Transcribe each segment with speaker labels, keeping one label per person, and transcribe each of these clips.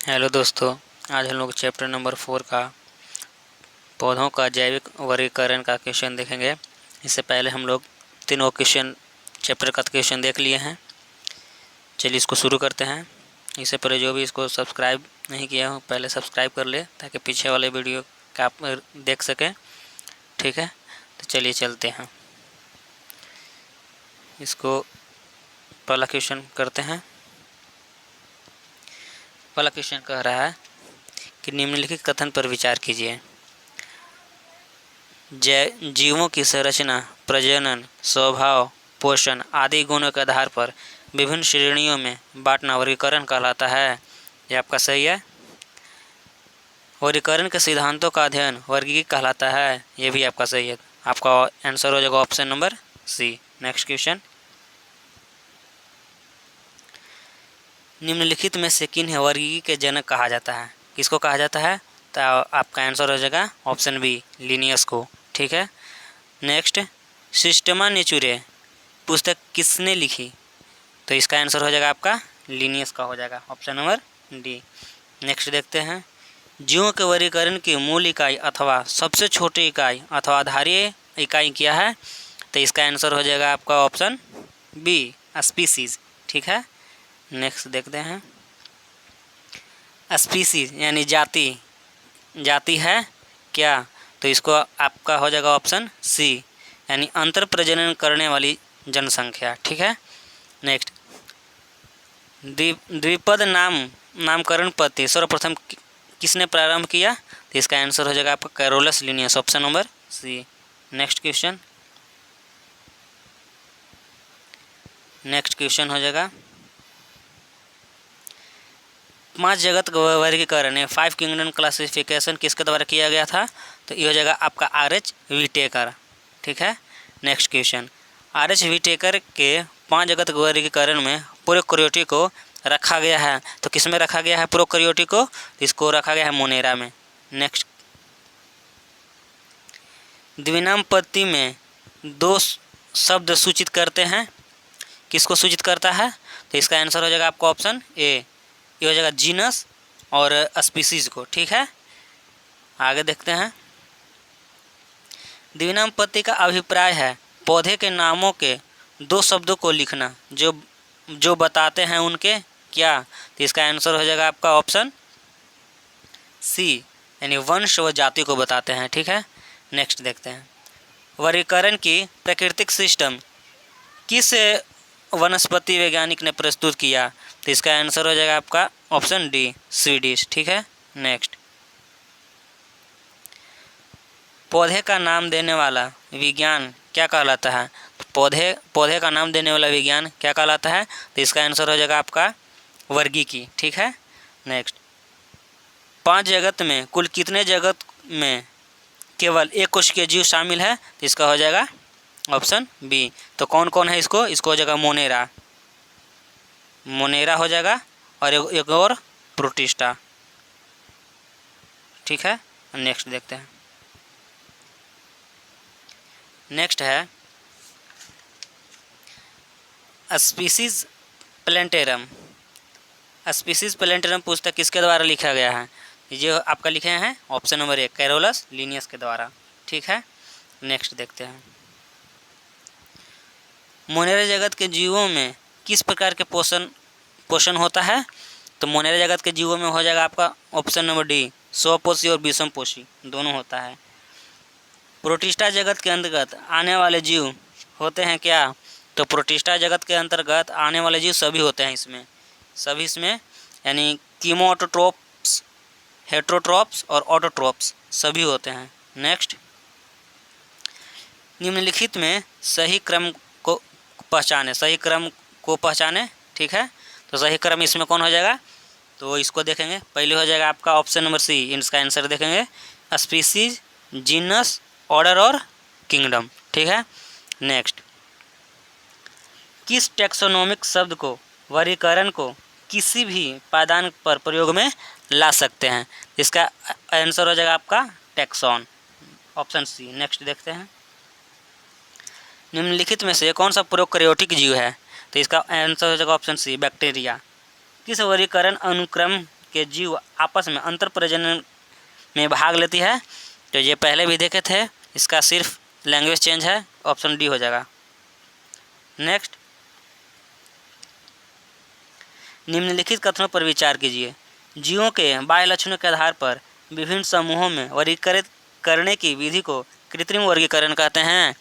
Speaker 1: Hello दोस्तों, आज हम लोग चैप्टर नंबर 4 का पौधों का जैविक वर्गीकरण का क्वेश्चन देखेंगे। इससे पहले हम लोग तीनों क्वेश्चन चैप्टर का क्वेश्चन देख लिए हैं। चलिए इसको शुरू करते हैं। इससे पहले जो भी इसको सब्सक्राइब नहीं किया हो पहले सब्सक्राइब कर ले ताकि पीछे वाले वीडियो का आप देख सकें। ठीक है, तो चलिए चलते हैं। इसको पहला क्वेश्चन करते हैं। पहला क्वेश्चन कह रहा है कि निम्नलिखित कथन पर विचार कीजिए। जीवों की संरचना, प्रजनन, स्वभाव, पोषण आदि गुणों के आधार पर विभिन्न श्रेणियों में बांटना वर्गीकरण कहलाता है। ये आपका सही है। वर्गीकरण के सिद्धांतों का अध्ययन वर्गीकरण कहलाता है। ये भी आपका सही है। आपका आंसर हो जाएगा option number C. Next question, निम्नलिखित में से किन्हें वर्गीकरण के जनक कहा जाता है? किसको कहा जाता है? तो आपका आंसर हो जाएगा ऑप्शन बी, लिनियस को। ठीक है। नेक्स्ट, सिस्टमा नेचुरे पुस्तक किसने लिखी? तो इसका आंसर हो जाएगा आपका लिनियस का हो जाएगा, ऑप्शन नंबर डी। नेक्स्ट देखते हैं, जीवों के वर्गीकरण की मूल इकाई अथवा सबसे छोटी इकाई अथवा आधारीय इकाई क्या है? तो इसका आंसर हो जाएगा आपका ऑप्शन बी, स्पीसीज। ठीक है। नेक्स्ट देखते हैं, स्पीसीज यानी जाति, जाति है क्या? तो इसको आपका हो जाएगा ऑप्शन सी, यानी अंतर प्रजनन करने वाली जनसंख्या। ठीक है। नेक्स्ट, द्विपद नामकरण पद्धति सर्वप्रथम किसने प्रारंभ किया? तो इसका आंसर हो जाएगा आपका Carolus Linnaeus, option number C. Next question हो जाएगा, 5 जगत वर्गीकरण 5 किंगडम क्लासिफिकेशन किसके द्वारा किया गया था? तो ये हो जाएगा आपका आर.एच. व्हिटेकर। ठीक है। Next question, RH. व्हिटेकर के 5 जगत वर्गीकरण में प्रोकैरियोटी को रखा गया है। तो किस में रखा गया है प्रोकैरियोटी को? तो इसको रखा गया है मोनेरा में। नेक्स्ट, द्विनाम पद्धति में 2 शब्द सूचित करते हैं। किसको सूचित करता है? तो इसका आंसर हो जाएगा आपका ऑप्शन ए, ये हो जाएगा जीनस और स्पीसीज को। ठीक है। आगे देखते हैं, द्विनाम पद्धति का अभिप्राय है पौधे के नामों के 2 शब्दों को लिखना जो बताते हैं उनके क्या? तो इसका आंसर हो जाएगा आपका ऑप्शन सी, यानी वंश व जाति को बताते हैं। ठीक है। नेक्स्ट देखते हैं, वर्गीकरण की प्राकृतिक सिस्टम किस वनस्पति वैज्ञानिक ने प्रस्तुत किया? तो इसका आंसर हो जाएगा आपका ऑप्शन डी, स्वीडिश। ठीक है। नेक्स्ट, पौधे का नाम देने वाला विज्ञान क्या कहलाता है? पौधे का नाम देने वाला विज्ञान क्या कहलाता है? तो इसका आंसर हो जाएगा आपका वर्गीकी। ठीक है। नेक्स्ट, 5 जगत में कुल कितने जगत में केवल एक कोशिकीय जीव शामिल है? तो इसका हो जाएगा ऑप्शन बी। तो कौन कौन है इसको हो जाएगा मोनेरा हो जाएगा और एक और प्रोटिस्टा। ठीक है। नेक्स्ट देखते हैं, नेक्स्ट है स्पीसीज प्लेंटेरम। स्पीसीज प्लेंटेरम पुस्तक किसके द्वारा लिखा गया है? ये आपका लिखे हैं ऑप्शन नंबर 1, कैरोलस लिनियस के द्वारा। ठीक है। नेक्स्ट देखते हैं, मोनेरा जगत के जीवों में किस प्रकार के पोषण होता है? तो मोनेरा जगत के जीवों में हो जाएगा आपका ऑप्शन नंबर डी, स्वपोषी और विषमपोषी दोनों होता है। प्रोटिस्टा जगत के अंतर्गत आने वाले जीव होते हैं क्या? तो प्रोटिस्टा जगत के अंतर्गत आने वाले जीव सभी होते हैं इसमें यानी कीमोटोट्रोप्स, हेटरोट्रोप्स और ऑटोट्रोप्स सभी होते हैं। नेक्स्ट, निम्नलिखित में सही क्रम को पहचाने। ठीक है। तो सही क्रम इसमें कौन हो जाएगा? तो इसको देखेंगे। पहले हो जाएगा आपका ऑप्शन नंबर सी, इसका आंसर देखेंगे स्पीसीज, जीनस, ऑर्डर और किंगडम। ठीक है। नेक्स्ट, किस टैक्सोनॉमिक शब्द को वर्गीकरण को किसी भी पायदान पर प्रयोग में ला सकते हैं? इसका आंसर हो जाएगा आपका टैक्सॉन, ऑप्शन सी। नेक्स्ट देखते हैं, निम्नलिखित में से कौन सा प्रोकैरियोटिक जीव है? तो इसका आंसर हो जाएगा ऑप्शन सी, बैक्टीरिया। किस वर्गीकरण अनुक्रम के जीव आपस में अंतर प्रजनन में भाग लेती है। तो ये पहले भी देखे थे, इसका सिर्फ लैंग्वेज चेंज है, ऑप्शन डी हो जाएगा। नेक्स्ट, निम्नलिखित कथनों पर विचार कीजिए। जीवों के बाह्य लक्षणों के आधार पर विभिन्न समूहों में वर्गीकृत करने की विधि को कृत्रिम वर्गीकरण कहते हैं।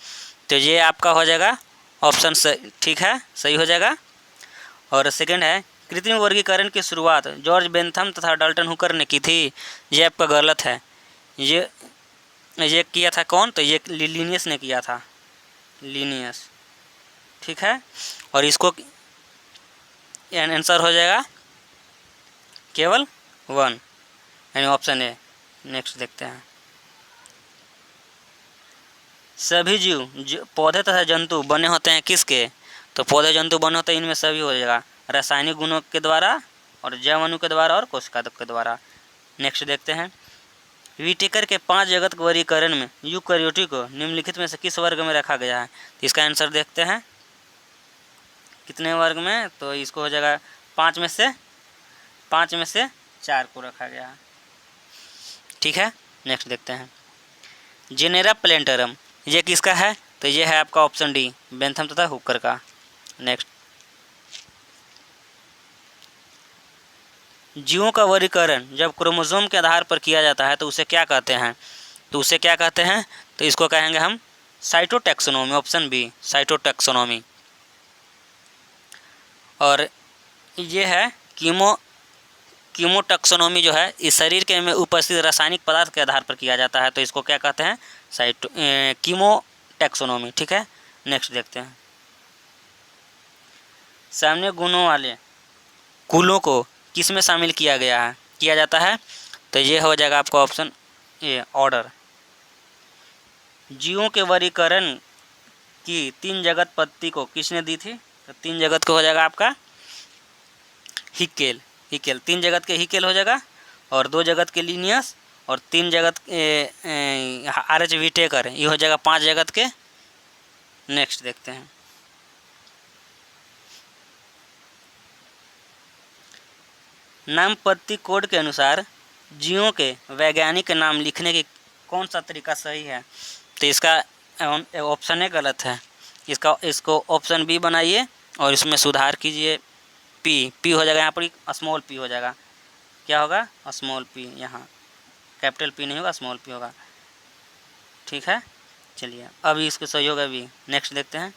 Speaker 1: तो ये आपका हो जाएगा ऑप्शन सही, ठीक है, सही हो जाएगा। और सेकंड है, कृत्रिम वर्गीकरण की शुरुआत जॉर्ज बेंथम तथा डाल्टन हुकर ने की थी। ये आपका गलत है। ये किया था कौन? तो ये लिनियस ने किया था, लिनियस, ठीक है। और इसको आंसर हो जाएगा केवल 1, यानी ऑप्शन ए। नेक्स्ट देखते हैं, सभी जीव पौधे तथा जंतु बने होते हैं किसके? तो पौधे जंतु बने होते हैं, इनमें सभी हो जाएगा रासायनिक गुणों के द्वारा और जैव अणु के द्वारा और कोशिकाओं के द्वारा। नेक्स्ट देखते हैं, व्हिटेकर के 5 जगत वर्गीकरण में यूकैरियोट्स को निम्नलिखित में से किस वर्ग में रखा गया है? तो इसका आंसर देखते हैं कितने वर्ग में। तो इसको हो जाएगा 5 में से 4 को रखा गया है, ठीक है। नेक्स्ट देखते हैं, जेनेरा प्लेंटरम ये किसका है? तो ये है आपका ऑप्शन डी, बेंथम तथा हुकर का। नेक्स्ट, जीवों का वर्गीकरण जब क्रोमोसोम के आधार पर किया जाता है तो उसे क्या कहते हैं? तो इसको कहेंगे हम साइटोटैक्सोनॉमी, ऑप्शन बी, साइटोटैक्सोनॉमी। और ये है कीमोटैक्सोनॉमी, जो है इस शरीर के में उपस्थित रासायनिक पदार्थ के आधार पर किया जाता है, तो इसको क्या कहते हैं? कीमोटैक्सोनॉमी, ठीक है। नेक्स्ट देखते हैं, सामान्य गुणों वाले कुलों को किस में शामिल किया जाता है? तो ये हो जाएगा आपका ऑप्शन ए, ऑर्डर। जीवों के वर्गीकरण की 3 जगत पद्धति को किसने दी थी? तो 3 जगत को हो जाएगा आपका हिकेल, 3 जगत के हिकेल हो जाएगा, और 2 जगत के लिनियस, और 3 जगत आर.एच. व्हिटेकर, ये हो जाएगा 5 जगत के। नेक्स्ट देखते हैं, नाम पद्धति कोड के अनुसार जीवों के वैज्ञानिक नाम लिखने की कौन सा तरीका सही है? तो इसका ऑप्शन ए गलत है, इसको ऑप्शन बी बनाइए और इसमें सुधार कीजिए। पी हो जाएगा, यहाँ पर स्मॉल पी हो जाएगा। क्या होगा? स्मॉल पी, यहाँ कैपिटल पी नहीं होगा, स्मॉल पी होगा, ठीक है। चलिए अब इसको सही होगा बी। नेक्स्ट देखते हैं,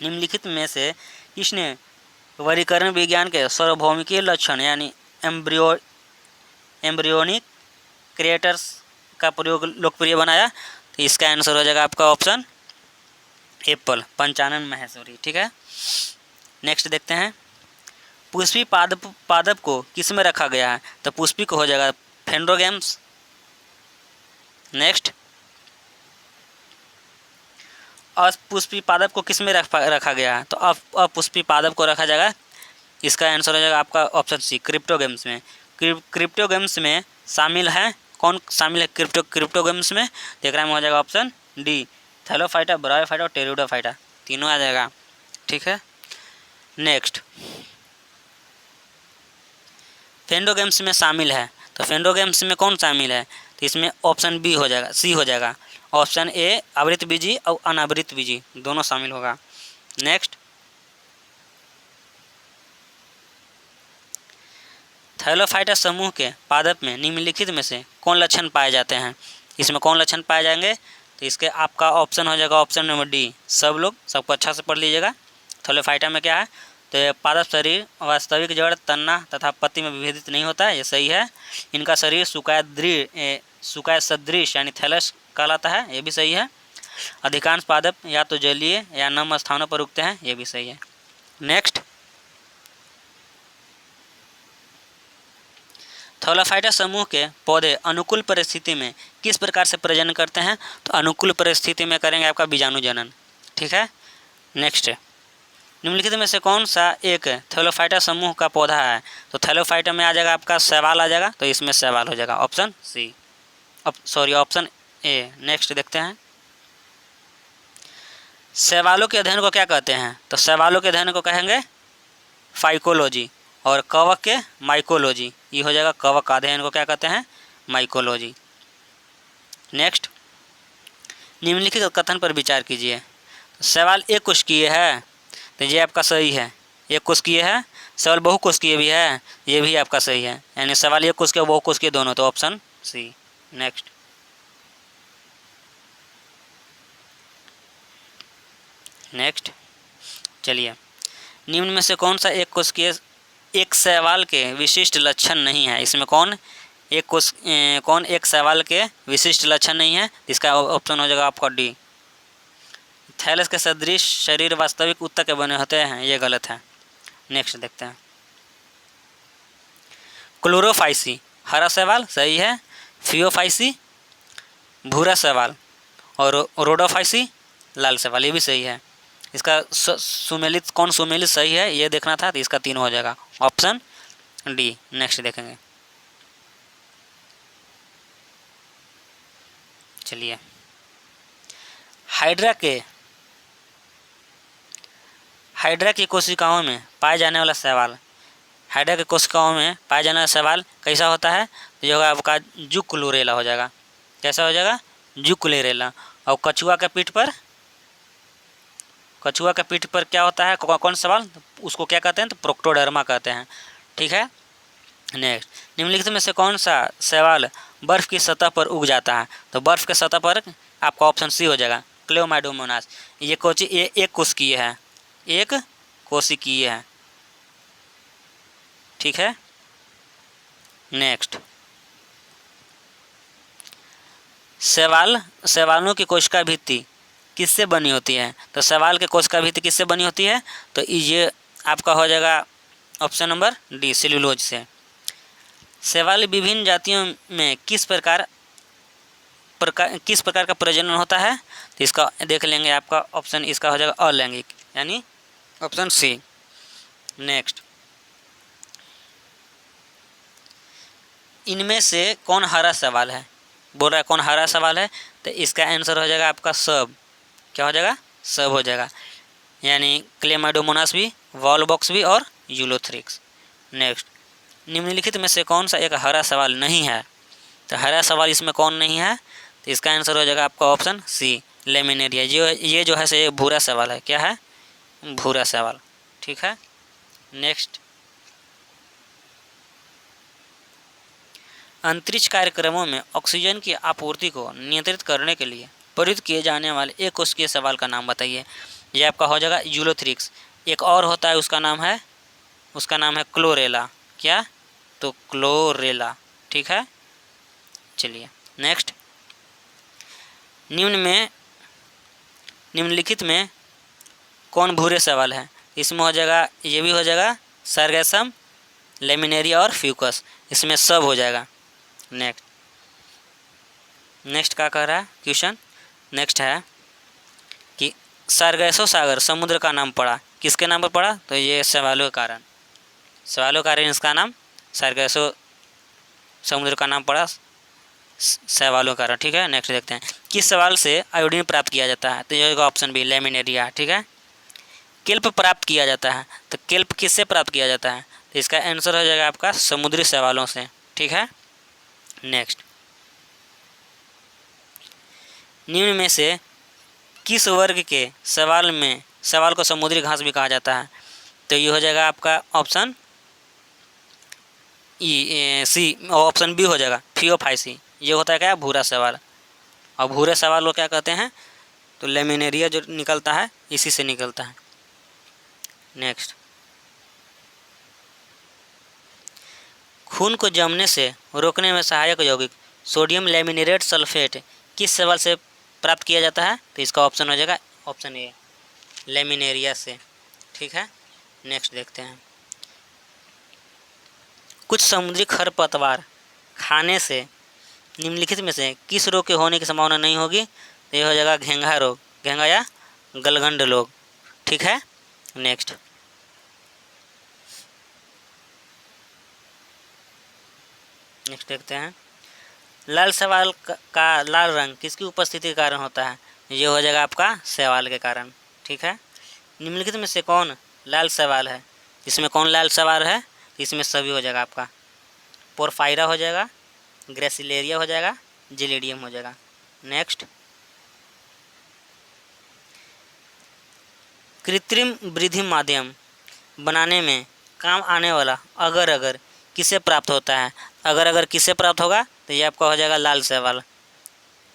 Speaker 1: निम्नलिखित में से किसने वर्गीकरण विज्ञान के सार्वभौमिकीय लक्षण यानी एम्ब्रियोनिक क्रिएटर्स का प्रयोग लोकप्रिय बनाया? तो इसका आंसर हो जाएगा आपका ऑप्शन एप्पल, पंचानन माहेश्वरी, ठीक है। नेक्स्ट देखते हैं, पुष्पी पादप को किस में रखा गया है? तो पुष्पी को हो जाएगा फेंड्रोगेम्स। नेक्स्ट, अपुष्पी पादप को किस में रखा गया है? तो अपुष्पी पादप को रखा जाएगा, इसका आंसर हो जाएगा आपका ऑप्शन सी, क्रिप्टोगेम्स में। क्रिप्टोगेम्स में शामिल है, कौन शामिल है क्रिप्टोगेम्स में? देख रहा है, हो जाएगा ऑप्शन डी, थैलोफाइटा, ब्रायोफाइटा और टेरिडोफाइटा, तीनों आ जाएगा, ठीक है। नेक्स्ट, फेंडोगेम्स में शामिल है, तो फेंडोगेम्स में कौन शामिल है? तो इसमें ऑप्शन बी हो जाएगा, सी हो जाएगा। ऑप्शन ए आवृत बीजी और अनावृत बीजी दोनों शामिल होगा। नेक्स्ट, थैलोफाइटा समूह के पादप में निम्नलिखित में से कौन लक्षण पाए जाते हैं? इसमें कौन लक्षण पाए जाएंगे? तो इसके आपका ऑप्शन हो जाएगा ऑप्शन नंबर डी। सबको अच्छा से पढ़ लीजिएगा। थैलोफाइटा में क्या है? तो पादप शरीर वास्तविक जड़, तना तथा पत्ती में विभेदित नहीं होता है, ये सही है। इनका शरीर सुकाय सदृश यानी थैलस कहलाता है, ये भी सही है। अधिकांश पादप या तो जलीय या नम स्थानों पर उगते हैं, ये भी सही है। नेक्स्ट, थैलोफाइटा समूह के पौधे अनुकूल परिस्थिति में किस प्रकार से प्रजनन करते हैं? तो अनुकूल परिस्थिति में करेंगे आपका बीजाणु जनन, ठीक है। नेक्स्ट, निम्नलिखित में से कौन सा एक थैलोफाइटा समूह का पौधा है? तो थैलोफाइटा में आ जाएगा आपका शैवाल आ जाएगा, तो इसमें शैवाल हो जाएगा option C, option A. Next देखते हैं, शैवालों के अध्ययन को क्या कहते हैं? तो शैवालों के अध्ययन को कहेंगे फाइकोलॉजी, और कवक के माइकोलॉजी, ये हो जाएगा कवक का अध्ययन को क्या कहते हैं, माइकोलॉजी। नेक्स्ट, निम्नलिखित कथन पर विचार कीजिए। सवाल एक कोशिकीय है तो ये आपका सही है, एक कोशिकीय है। सवाल बहुकोशिकीय भी है, ये भी आपका सही है, यानी सवाल एक कोशिकीय बहुकोशिकीय दोनों, तो ऑप्शन सी। नेक्स्ट चलिए, निम्न में से कौन सा एक कोशिकीय एक शैवाल के विशिष्ट लक्षण नहीं है। इसमें कौन एक शैवाल के विशिष्ट लक्षण नहीं है, इसका ऑप्शन हो जाएगा आपका डी। थैलस के सदृश शरीर वास्तविक उत्तक के बने होते हैं, ये गलत है। नेक्स्ट देखते हैं, क्लोरोफाइसी हरा शैवाल सही है, फियोफाइसी भूरा शैवाल और रोडोफाइसी लाल शैवाल, ये भी सही है। इसका सुमेलित कौन सुमेलित सही है ये देखना था, तो इसका 3 हो जाएगा, ऑप्शन डी। नेक्स्ट देखेंगे, चलिए, हाइड्रा की कोशिकाओं में पाए जाने वाला शैवाल, हाइड्रा की कोशिकाओं में पाए जाने वाला शैवाल कैसा होता है, तो ये होगा आपका जुक्लोरेला हो जाएगा। कैसा हो जाएगा, जुक्लोरेला। और कछुआ के पीठ पर क्या होता है, कौन सवाल, उसको क्या कहते हैं, तो प्रोक्टोडर्मा कहते हैं। ठीक है। नेक्स्ट, निम्नलिखित में से कौन सा शैवाल बर्फ़ की सतह पर उग जाता है, तो बर्फ़ के सतह पर आपका ऑप्शन सी हो जाएगा, क्लेमाइडोमोनास। ये एक कोशिकीय है, एक कोशिकीय है। ठीक है। नेक्स्ट, शैवालों की कोशिका भित्ति किससे बनी होती है, तो शैवाल के कोशिका भित्ति किससे बनी होती है, तो ये आपका हो जाएगा ऑप्शन नंबर डी, सेल्यूलोज से। शैवाल विभिन्न जातियों में किस प्रकार का प्रजनन होता है, तो इसका देख लेंगे, आपका ऑप्शन इसका हो जाएगा अलैंगिक, यानी ऑप्शन सी। नेक्स्ट, इनमें से कौन हरा सवाल है, बोल रहा है कौन हरा सवाल है, तो इसका आंसर हो जाएगा आपका सब। क्या हो जाएगा, सब हो जाएगा, यानी क्लेमाइडोमोनास भी, वॉलबॉक्स भी और यूलोथ्रिक्स। नेक्स्ट, निम्नलिखित में से कौन सा एक हरा सवाल नहीं है, तो हरा सवाल इसमें कौन नहीं है, तो इसका आंसर हो जाएगा आपका ऑप्शन सी, लेमिनेरिया। ये जो है से ये भूरा सवाल है, क्या है, भूरा सवाल। ठीक है। नेक्स्ट, अंतरिक्ष कार्यक्रमों में ऑक्सीजन की आपूर्ति को नियंत्रित करने के लिए प्रयुक्त किए जाने वाले एक कोशिकीय सवाल का नाम बताइए। ये आपका हो जाएगा यूलोथ्रिक्स। एक और होता है, उसका नाम है क्लोरेला। क्या, तो क्लोरेला। ठीक है। चलिए नेक्स्ट, निम्नलिखित में कौन भूरे सवाल है, इसमें हो जाएगा, ये भी हो जाएगा सरगेसम, लेमिनेरिया और फ्यूकस, इसमें सब हो जाएगा। नेक्स्ट क्या कह रहा है क्वेश्चन, नेक्स्ट है कि सरगैसो सागर समुद्र का नाम पड़ा, किसके नाम पर पड़ा, तो ये सवालों के कारण इसका नाम सरगैसो समुद्र का नाम पड़ा, सवालों के कारण। ठीक है। नेक्स्ट देखते हैं, किस सवाल से आयोडीन प्राप्त किया जाता है, तो ये होगा ऑप्शन बी, लेमिनेरिया। ठीक है। केल्प प्राप्त किया जाता है, तो केल्प किससे प्राप्त किया जाता है, तो इसका आंसर हो जाएगा आपका समुद्री शैवालों से। ठीक है। नेक्स्ट, निम्न में से किस वर्ग के सवाल को समुद्री घास भी कहा जाता है, तो ये हो जाएगा आपका ऑप्शन सी, ऑप्शन बी हो जाएगा, फियोफाइसी। ये होता है क्या, भूरा सवाल। और भूरे सवाल को क्या कहते हैं, तो लेमिनेरिया जो निकलता है इसी से निकलता है। नेक्स्ट, खून को जमने से रोकने में सहायक यौगिक सोडियम लेमिनेरेट सल्फेट किस सवाल से प्राप्त किया जाता है, तो इसका ऑप्शन हो जाएगा ऑप्शन ए, लेमिनेरिया से। ठीक है। नेक्स्ट देखते हैं, कुछ समुद्री खरपतवार खाने से निम्नलिखित में से किस रोग के होने की संभावना नहीं होगी, तो ये हो जाएगा घेंघा रोग, घेंघा या गलगंड रोग। ठीक है। नेक्स्ट, देखते हैं, लाल शैवाल का लाल रंग किसकी उपस्थिति के कारण होता है, ये हो जाएगा आपका शैवाल के कारण। ठीक है। निम्नलिखित में से कौन लाल शैवाल है, इसमें कौन लाल शैवाल है, तो इसमें सभी हो जाएगा आपका। पोरफायरा हो जाएगा, ग्रेसिलेरिया हो जाएगा, जिलेडियम हो जाएगा। नेक्स्ट, कृत्रिम वृद्धि माध्यम बनाने में काम आने वाला अगर अगर किसे प्राप्त होता है? अगर अगर किसे प्राप्त होगा तो ये आपका हो जाएगा लाल शैवाल।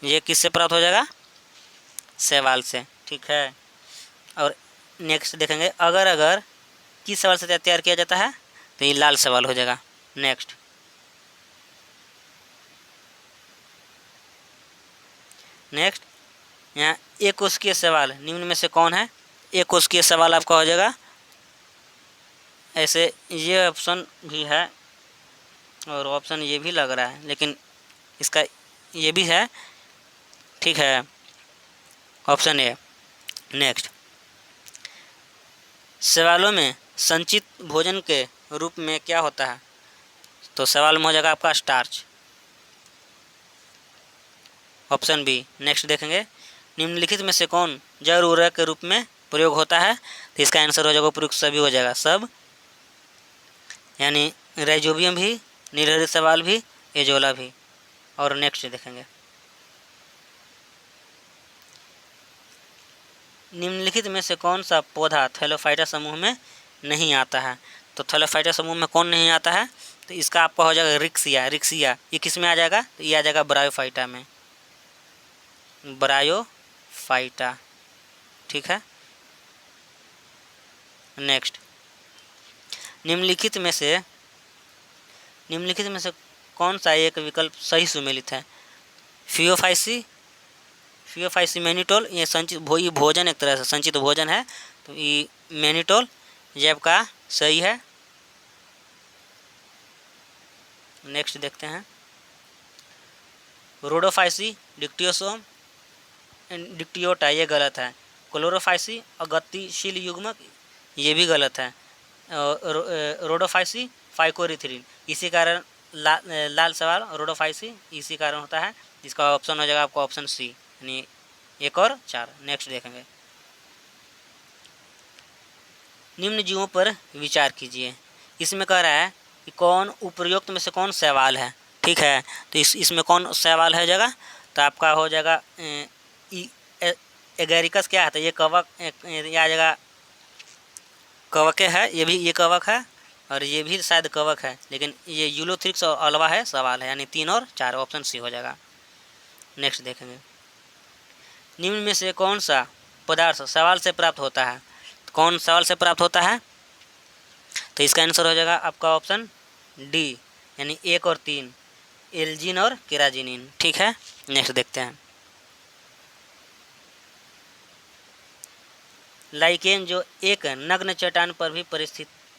Speaker 1: ये किससे प्राप्त हो जाएगा? शैवाल से, ठीक है। और नेक्स्ट देखेंगे, अगर अगर किस शैवाल से तैयार किया जाता है? तो ये लाल शैवाल हो जाएगा। नेक्स्ट, यहाँ एक कोशिकीय शैवाल निम्न में से कौन है? एक कोशिकीय शैवाल आपका हो जाएगा ऐसे, ये ऑप्शन भी है और ऑप्शन ये भी लग रहा है, लेकिन इसका ये भी है, ठीक है, ऑप्शन ए। नेक्स्ट, शैवालों में संचित भोजन के रूप में क्या होता है? तो शैवाल में हो जाएगा आपका स्टार्च, ऑप्शन बी। नेक्स्ट देखेंगे, निम्नलिखित में से कौन जैव उर्वरक के रूप में प्रयोग होता है? तो इसका आंसर हो जाएगा उपयुक्त सभी हो जाएगा, सब, यानी राइजोबियम भी, निर्हरित शैवाल भी, एजोला भी। और नेक्स्ट देखेंगे, निम्नलिखित में से कौन सा पौधा थैलोफाइटा समूह में नहीं आता है? तो थैलोफाइटा समूह में कौन नहीं आता है? तो इसका आपका हो जाएगा रिक्सिया। रिक्सिया ये किस में आ जाएगा? तो ये आ जाएगा ब्रायोफाइटा में, ब्रायोफाइटा, ठीक है। नेक्स्ट, निम्नलिखित में से कौन सा एक विकल्प सही सुमेलित है? फियोफाइसी मैनिटोल, ये संचित भोजन, एक तरह से संचित भोजन है, तो ये मैनिटोल ये आपका सही है। नेक्स्ट देखते हैं, रोडोफाइसी डिक्टियोसोम डिक्टियोटा ये गलत है। क्लोरोफाइसी अगतिशील युग्मक ये भी गलत है। रोडोफाइसी फाइकोरिथ्रिन, इसी कारण लाल सवाल रोडोफाइसी इसी कारण होता है। इसका ऑप्शन हो जाएगा आपका ऑप्शन सी, यानी 1 और 4। नेक्स्ट देखेंगे, निम्न जीवों पर विचार कीजिए। इसमें कह रहा है कि कौन उपयुक्त में से कौन शैवाल है, ठीक है। तो इसमें कौन शैवाल है जगह? तो आपका हो जाएगा एगेरिकस, क्या है? तो ये कवक, ये आ जाएगा कवके है, ये भी, ये कवक है और ये भी शायद कवक है, लेकिन ये यूलोथ्रिक्स और अल्वा है, सवाल है, यानी 3 और 4, ऑप्शन सी हो जाएगा। नेक्स्ट देखेंगे, निम्न में से कौन सा पदार्थ शैवाल से प्राप्त होता है? तो कौन शैवाल से प्राप्त होता है? तो इसका आंसर हो जाएगा आपका ऑप्शन डी, यानी 1 और 3, एल्जिन और केराजिनिन, ठीक है। नेक्स्ट देखते हैं, लाइकेन जो एक नग्न चट्टान पर भी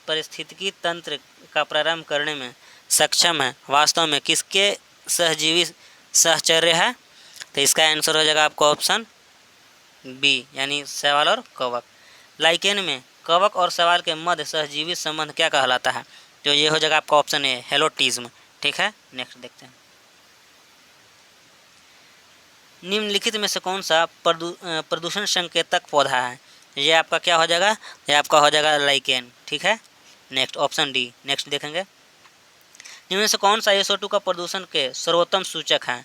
Speaker 1: परिस्थितिकी तंत्र का प्रारंभ करने में सक्षम है, वास्तव में किसके सहजीवी सहचर्य है? तो इसका आंसर हो जाएगा आपका ऑप्शन बी, यानी शैवाल और कवक। लाइकेन में कवक और शैवाल के मध्य सहजीवी संबंध क्या कहलाता है? तो ये हो जाएगा आपका ऑप्शन ए, हेलोटिज्म, ठीक है। नेक्स्ट देखते हैं, निम्नलिखित में से कौन सा प्रदूषण संकेतक पौधा है? ये आपका क्या हो जाएगा? ये आपका हो जाएगा लाइकेन, ठीक है। Next option D. नेक्स्ट देखेंगे, निम्न में से कौन सा SO2 का प्रदूषण के सर्वोत्तम सूचक है?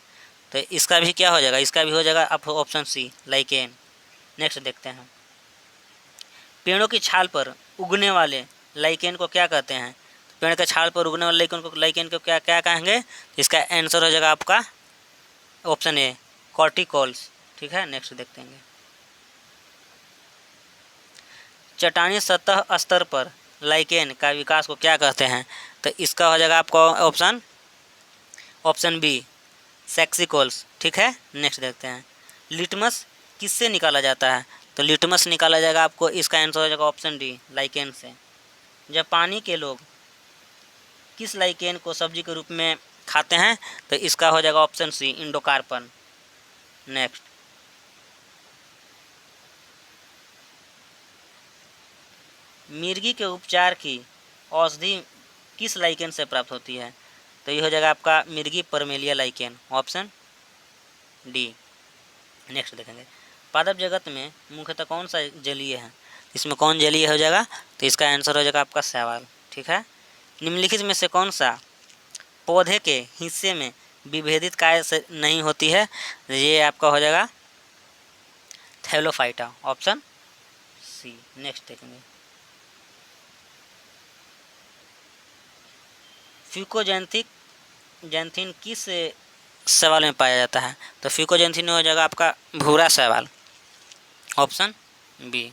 Speaker 1: तो इसका भी क्या हो जाएगा? इसका भी हो जाएगा आपको ऑप्शन सी, लाइकेन। नेक्स्ट देखते हैं, पेड़ों की छाल पर उगने वाले लाइकेन को क्या कहते हैं? पेड़ के छाल पर उगने वाले लाइकेन को क्या क्या कहेंगे? इसका आंसर हो जाएगा आपका ऑप्शन ए, कॉर्टिकॉल्स, ठीक है। नेक्स्ट देखते हैं, चट्टानी सतह स्तर पर लाइकेन का विकास को क्या कहते हैं? तो इसका हो जाएगा आपका ऑप्शन बी, सेक्सिकोल्स, ठीक है। नेक्स्ट देखते हैं, लिटमस किससे निकाला जाता है? तो लिटमस निकाला जाएगा आपको, इसका आंसर हो जाएगा ऑप्शन डी, लाइकेन से। जापानी के लोग किस लाइकेन को सब्जी के रूप में खाते हैं? तो इसका हो जाएगा ऑप्शन सी, इंडोकार्पन। नेक्स्ट, मिर्गी के उपचार की औषधि किस लाइकेन से प्राप्त होती है? तो ये हो जाएगा आपका मिर्गी परमेलिया लाइकेन, ऑप्शन डी। नेक्स्ट देखेंगे, पादप जगत में मुख्यतः कौन सा जलीय है? इसमें कौन जलीय हो जाएगा? तो इसका आंसर हो जाएगा आपका शैवाल, ठीक है। निम्नलिखित में से कौन सा पौधे के हिस्से में विभेदित काय से नहीं होती है? ये आपका हो जाएगा थैलोफाइटा, ऑप्शन सी। नेक्स्ट देखेंगे, फ्यूकोजैंथिन किस शैवाल में पाया जाता है? तो फ्यूकोजैंथिन हो जाएगा आपका भूरा शैवाल, ऑप्शन बी।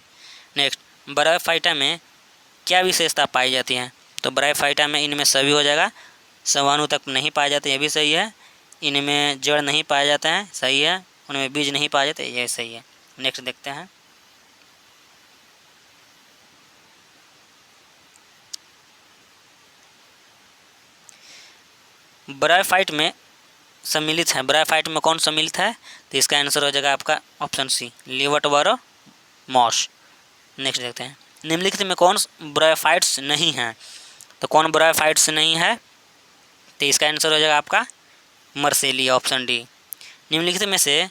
Speaker 1: नेक्स्ट, ब्रायोफाइटा में क्या विशेषता पाई जाती है? तो ब्रायोफाइटा में इनमें सभी हो जाएगा, समाणु तक नहीं पाए जाते, ये भी सही है। इनमें जड़ नहीं पाया जाता है, सही है। उनमें बीज नहीं पाए जाते, ये सही है। नेक्स्ट देखते हैं, ब्रायोफाइट में सम्मिलित है, ब्रायोफाइट में कौन सम्मिलित है? तो इसका आंसर हो जाएगा आपका ऑप्शन सी, लिवर्टबरोमॉस। नेक्स्ट देखते हैं, निम्नलिखित में कौन ब्रायोफाइट्स नहीं है? तो कौन ब्रायोफाइट्स नहीं है? तो इसका आंसर हो जाएगा आपका मर्सेलिया, ऑप्शन डी। निम्नलिखित में से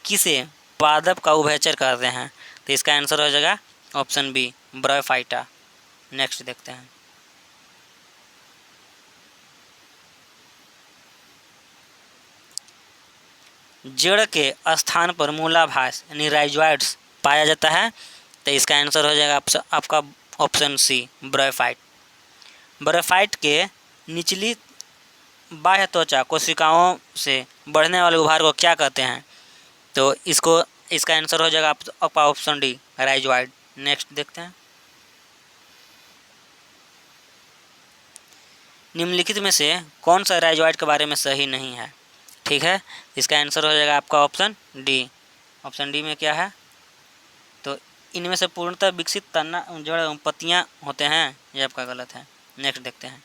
Speaker 1: किसे पादप का उभयचर कहते हैं? तो इसका आंसर हो जाएगा ऑप्शन बी, ब्रायोफाइटा। नेक्स्ट देखते हैं, जड़ के स्थान पर मूलाभास यानी राइजोइड्स पाया जाता है। तो इसका आंसर हो जाएगा आपका ऑप्शन सी, ब्रायोफाइट। ब्रायोफाइट के निचली बाह्य त्वचा कोशिकाओं से बढ़ने वाले उभार को क्या कहते हैं? तो इसका आंसर हो जाएगा आपका ऑप्शन डी, राइजोइड। नेक्स्ट देखते हैं, निम्नलिखित में से कौन सा राइजोइड के बारे में सही नहीं है? ठीक है, इसका आंसर हो जाएगा आपका ऑप्शन डी। ऑप्शन डी में क्या है? तो इनमें से पूर्णतः विकसित तना जड़ पत्तियाँ होते हैं, ये आपका गलत है। नेक्स्ट देखते हैं,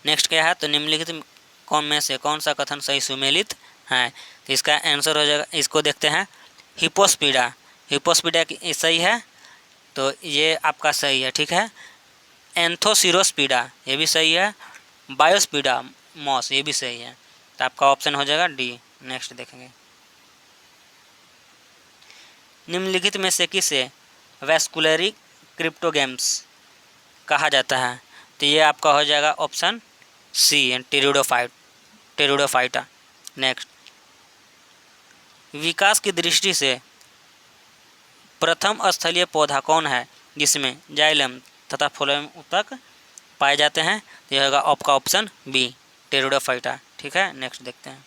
Speaker 1: नेक्स्ट क्या है? तो निम्नलिखित कौन में से कौन सा कथन सही सुमेलित है? तो इसका आंसर हो जाएगा, इसको देखते हैं, हिपोस्पीडा। हिपोस्पीडा सही है, तो ये आपका सही है, ठीक है। एंथोसिरोस्पीडा, ये भी सही है। बायोस्पीडा मॉस, ये भी सही है, तो आपका ऑप्शन हो जाएगा डी। नेक्स्ट देखेंगे, निम्नलिखित में से किसे वैस्कुलरी क्रिप्टोगेम्स कहा जाता है? तो ये आपका हो जाएगा ऑप्शन सी, टेरिडोफाइटा। नेक्स्ट, विकास की दृष्टि से प्रथम स्थलीय पौधा कौन है जिसमें जाइलम तथा फ्लोएम तक पाए जाते हैं? तो यह होगा आपका ऑप्शन बी, टेरिडोफाइटा, ठीक है। नेक्स्ट देखते हैं,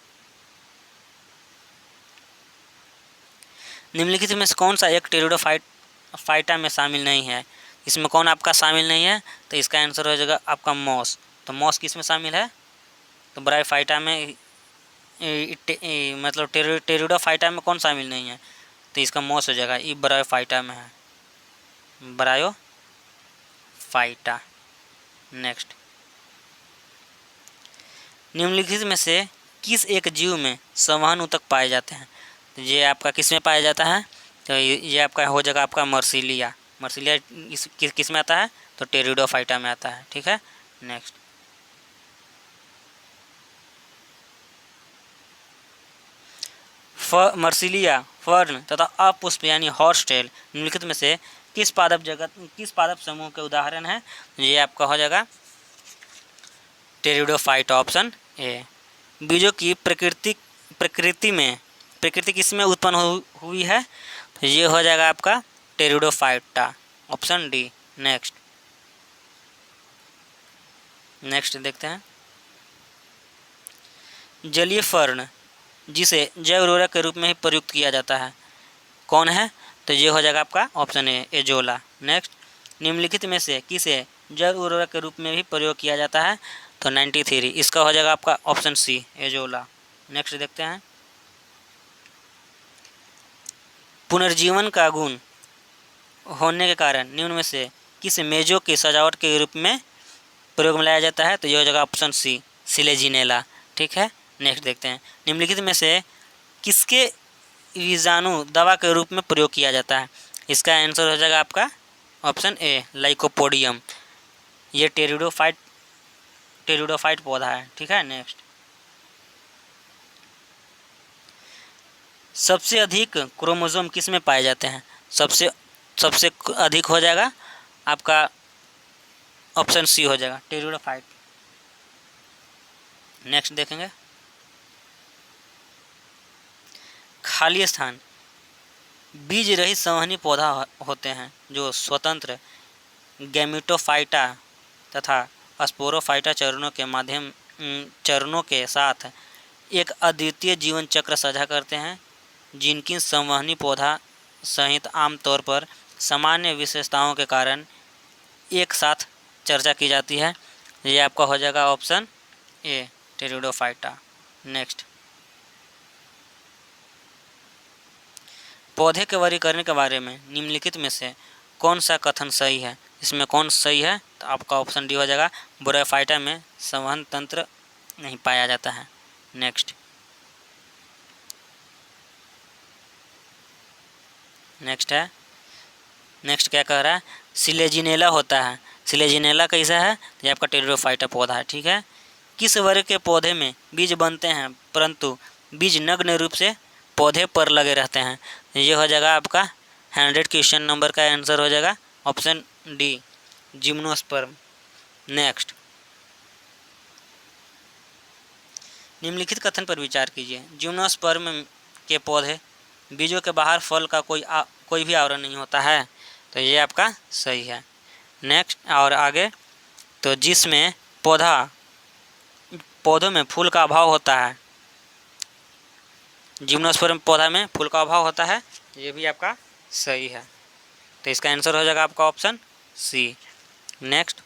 Speaker 1: निम्नलिखित में से कौन सा एक टेरिडोफाइटा में शामिल नहीं है? इसमें कौन आपका शामिल नहीं है? तो इसका आंसर हो जाएगा आपका मॉस। तो मॉस किस में शामिल है? तो ब्रायोफाइटा में, मतलब टेरिडोफाइटा में कौन शामिल नहीं है? तो इसका मॉस हो जाएगा, ये ब्रायोफाइटा में है, ब्रायोफाइटा। नेक्स्ट, निम्नलिखित में से किस एक जीव में संवहन ऊतक पाए जाते हैं? तो ये आपका किस में पाया जाता है? तो ये आपका हो जाएगा आपका मर्सिलिया। मर्सिलिया किस में आता है? तो टेरिडोफाइटा में आता है, ठीक है। नेक्स्ट, मर्सिलिया, फर्न तथा अपुष्प यानी हॉर्स टेल निम्नलिखित में से किस पादप समूह के उदाहरण है? ये आपका हो जाएगा टेरिडोफाइटा, ऑप्शन ए। बीजों की प्रकृति किस में उत्पन्न हुई है? तो ये हो जाएगा आपका टेरिडोफाइटा, ऑप्शन डी। नेक्स्ट देखते हैं, जलीय फर्न जिसे जैव उर्वरक के रूप में ही प्रयुक्त किया जाता है, कौन है? तो ये हो जाएगा आपका ऑप्शन ए, एजोला। नेक्स्ट, निम्नलिखित में से किसे जैव उर्वरक के रूप में भी प्रयोग किया जाता है? तो 93, इसका हो जाएगा आपका ऑप्शन सी, एजोला। नेक्स्ट देखते हैं, पुनर्जीवन का गुण होने के कारण निम्न में से किस मेजों की सजावट के रूप में प्रयोग में लाया जाता है? तो यह हो जाएगा ऑप्शन सी, सिलेजिनेला, ठीक है। नेक्स्ट देखते हैं, निम्नलिखित में से किसके बीजाणु दवा के रूप में प्रयोग किया जाता है? इसका आंसर हो जाएगा आपका ऑप्शन ए, लाइकोपोडियम। ये टेरिडोफाइट पौधा है, ठीक है। नेक्स्ट, सबसे अधिक क्रोमोसोम किस में पाए जाते हैं? सबसे अधिक हो जाएगा आपका ऑप्शन सी हो जाएगा टेरिडोफाइट। नेक्स्ट देखेंगे खाली स्थान। बीज रहित संवहनी पौधा होते हैं जो स्वतंत्र गैमेटोफाइटा तथा स्पोरोफाइटा चरणों के साथ एक अद्वितीय जीवन चक्र साझा करते हैं, जिनकी संवहनी पौधा सहित आमतौर पर सामान्य विशेषताओं के कारण एक साथ चर्चा की जाती है। ये आपका हो जाएगा ऑप्शन ए टेरिडोफाइटा। नेक्स्ट पौधे के वर्गीकरण के बारे में निम्नलिखित में से कौन सा कथन सही है? इसमें कौन सही है? तो आपका ऑप्शन डी हो जाएगा ब्रोफाइटा में संवहन तंत्र नहीं पाया जाता है। नेक्स्ट नेक्स्ट क्या कह रहा है? सिलेजिनेला होता है। सिलेजिनेला कैसा है? ये आपका टेरिडोफाइटा पौधा है। ठीक है। किस वर्ग के पौधे में बीज बनते हैं परंतु बीज नग्न रूप से पौधे पर लगे रहते हैं? ये हो जाएगा आपका 100 क्वेश्चन नंबर का आंसर हो जाएगा ऑप्शन डी जिम्नोस्पर्म। नेक्स्ट निम्नलिखित कथन पर विचार कीजिए। जिम्नोस्पर्म के पौधे बीजों के बाहर फल का कोई भी आवरण नहीं होता है, तो ये आपका सही है। नेक्स्ट और आगे तो जिसमें पौधों में फूल का अभाव होता है, जिम्नोस्पर्म पौधा में फूल का अभाव होता है, ये भी आपका सही है। तो इसका आंसर हो जाएगा आपका ऑप्शन सी। नेक्स्ट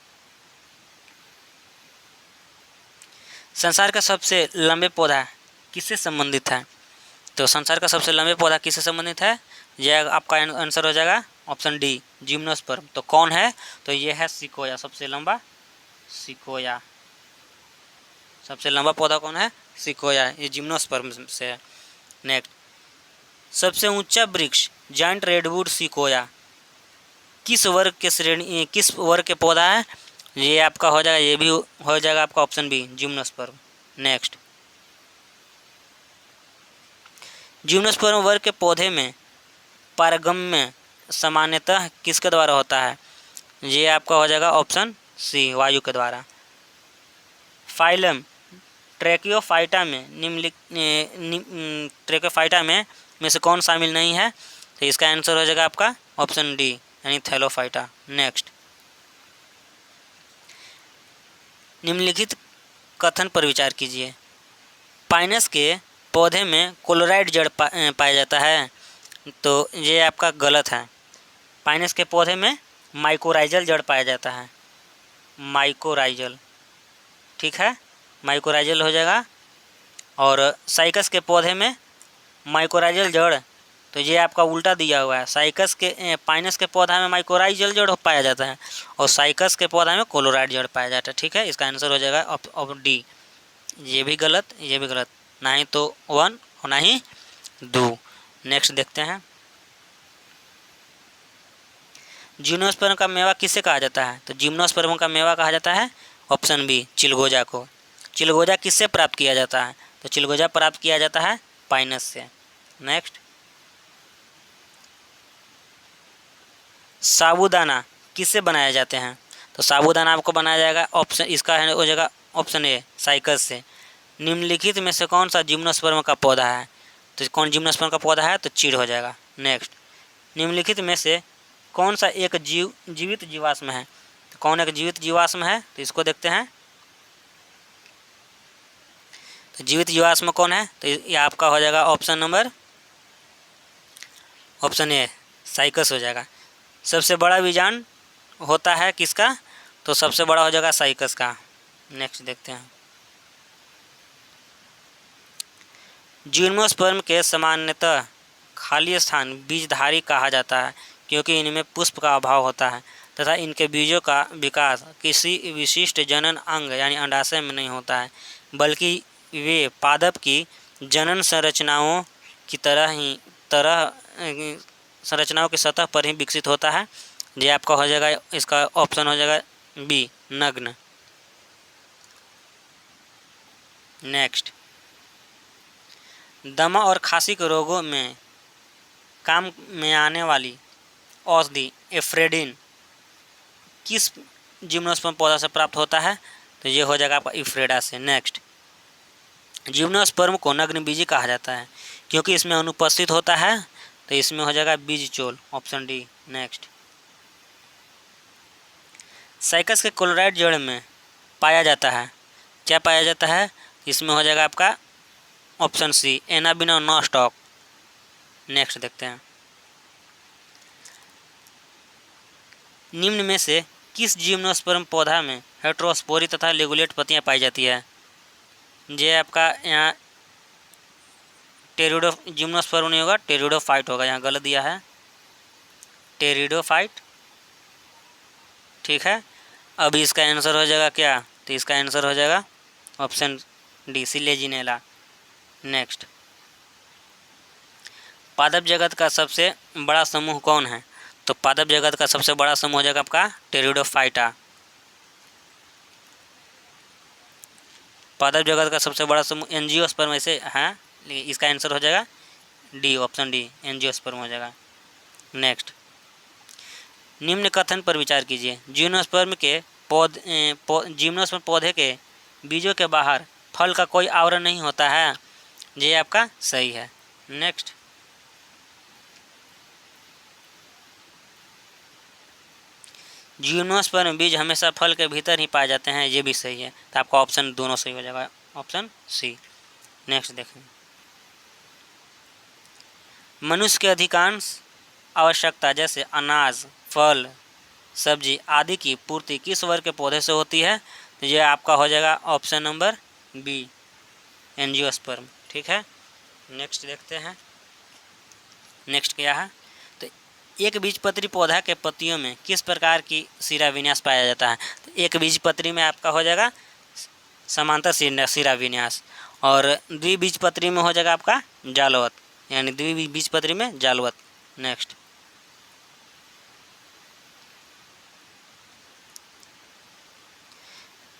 Speaker 1: संसार का सबसे लंबे पौधा किससे संबंधित है? तो संसार का सबसे लंबे पौधा किससे संबंधित है? यह आपका आंसर हो जाएगा ऑप्शन डी जिम्नोस्पर्म। तो कौन है? तो ये है सिकोया, सबसे लंबा सिकोया। सबसे लंबा पौधा कौन है? सिकोया, ये जिम्नोस्पर्म से है। नेक्स्ट सबसे ऊंचा वृक्ष जायंट रेडवुड सिकोया किस वर्ग के पौधा है? ये आपका हो जाएगा, ये भी हो जाएगा आपका option B gymnosperm. Next gymnosperm वर्ग के पौधे में पारगम्य सामान्यतः किसके द्वारा होता है? ये आपका हो जाएगा ऑप्शन सी वायु के द्वारा। फाइलम ट्रैकियोफाइटा में से कौन शामिल नहीं है? तो इसका आंसर हो जाएगा आपका ऑप्शन डी यानी थैलोफाइटा। नेक्स्ट निम्नलिखित कथन पर विचार कीजिए। पाइनस के पौधे में क्लोराइड जड़ पाया जाता है, तो ये आपका गलत है। पाइनस के पौधे में माइकोराइजल जड़ पाया जाता है, माइकोराइजल। ठीक है, माइकोराइजल हो जाएगा। और साइकस के पौधे में माइकोराइजल जड़, तो ये आपका उल्टा दिया हुआ है। पाइनस के पौधा में माइकोराइजल जड़ पाया जाता है और साइकस के पौधा में क्लोराइड जड़ पाया जाता है। ठीक है, इसका आंसर हो जाएगा ऑप्शन डी। ये भी गलत, ये भी गलत, ना ही तो 1 और ना ही 2। नेक्स्ट देखते हैं जिम्नोस्पर्म का मेवा किसे कहा जाता है? तो जिम्नोस्पर्म का मेवा कहा जाता है ऑप्शन बी चिलगोजा को। चिलगोजा किससे प्राप्त किया जाता है? तो चिलगोजा प्राप्त किया जाता है पाइनस से। नेक्स्ट साबूदाना किससे बनाए जाते हैं? तो साबूदाना आपको बनाया जाएगा ऑप्शन, इसका हो जाएगा ऑप्शन ए साइकस से। निम्नलिखित में से कौन सा जिम्नोस्पर्म का पौधा है? तो कौन जिम्नोस्पर्म का पौधा है? तो चीड़ हो जाएगा। नेक्स्ट निम्नलिखित में से कौन सा एक जीवित जीवाश्म है? तो कौन एक जीवित जीवाश्म है? तो इसको देखते हैं। तो जीवित जीवाश्म कौन है? तो ये आपका हो जाएगा ऑप्शन ए साइकस हो जाएगा। सबसे बड़ा बीजांड होता है किसका? तो सबसे बड़ा हो जाएगा साइकस का। नेक्स्ट देखते हैं जिम्नोस्पर्म के सामान्यतः खाली स्थान बीजधारी कहा जाता है क्योंकि इनमें पुष्प का अभाव होता है तथा इनके बीजों का विकास किसी विशिष्ट जनन अंग यानी अंडाशय में नहीं होता है, बल्कि वे पादप की जनन संरचनाओं की संरचनाओं की सतह पर ही विकसित होता है। ये आपका हो जाएगा, इसका ऑप्शन हो जाएगा बी नग्न। नेक्स्ट दमा और खांसी के रोगों में काम में आने वाली औषधि एफ्रेडिन किस जिम्नोस्पर्म पौधा से प्राप्त होता है? तो ये हो जाएगा आपका इफ्रेडा से। नेक्स्ट, जिम्नोस्पर्म को नग्नबीजी कहा जाता है क्योंकि इसमें अनुपस्थित होता है, तो इसमें हो जाएगा बीजचोल, ऑप्शन डी। नेक्स्ट, साइकस के क्लोराइड जड़ में पाया जाता है, क्या पाया जाता है? इसमें हो जाएगा आपका ऑप्शन सी, एनाबिनो नॉस्टॉक। नेक्स्ट देखते हैं, निम्न में से किस जिम्नोस्पर्म पौधा में हेट्रोस्पोरी तथा लेगुलेट पत्तियां पाई जाती है? ये आपका यहाँ टेरिडो जिम्नोस्पर्म नहीं होगा, टेरिडोफाइट होगा, यहाँ गलत दिया है, टेरिडोफाइट। ठीक है, अब इसका आंसर हो जाएगा क्या? तो इसका आंसर हो जाएगा ऑप्शन डी, सिलेजिनेला। नेक्स्ट, पादप जगत का सबसे बड़ा समूह कौन है? तो पादप जगत का सबसे बड़ा समूह हो जाएगा आपका टेरिडोफाइटा। पादप जगत का सबसे बड़ा समूह एंजियोस्पर्म ऐसे है, लेकिन इसका आंसर हो जाएगा डी, ऑप्शन डी, एंजियोस्पर्म हो जाएगा। नेक्स्ट, निम्न कथन पर विचार कीजिए, जिम्नोस्पर्म पौधे के बीजों के बाहर फल का कोई आवरण नहीं होता है, ये आपका सही है। नेक्स्ट, जिम्नोस्पर्म बीज हमेशा फल के भीतर ही पाए जाते हैं, ये भी सही है, तो आपका ऑप्शन दोनों सही हो जाएगा, ऑप्शन सी। नेक्स्ट देखें, मनुष्य के अधिकांश आवश्यकता जैसे अनाज, फल, सब्जी आदि की पूर्ति किस वर्ग के पौधे से होती है? तो ये आपका हो जाएगा ऑप्शन नंबर बी, एंजियोस्पर्म। ठीक है, नेक्स्ट देखते हैं, नेक्स्ट क्या है? तो एक बीजपत्री पौधा के पत्तियों में किस प्रकार की शिरा विन्यास पाया जाता है? तो एक बीजपत्री में आपका हो जाएगा समांतर शिरा विन्यास, और द्विबीजपत्री में हो जाएगा आपका जालवत, यानी द्विबीजपत्री में जालवत। नेक्स्ट,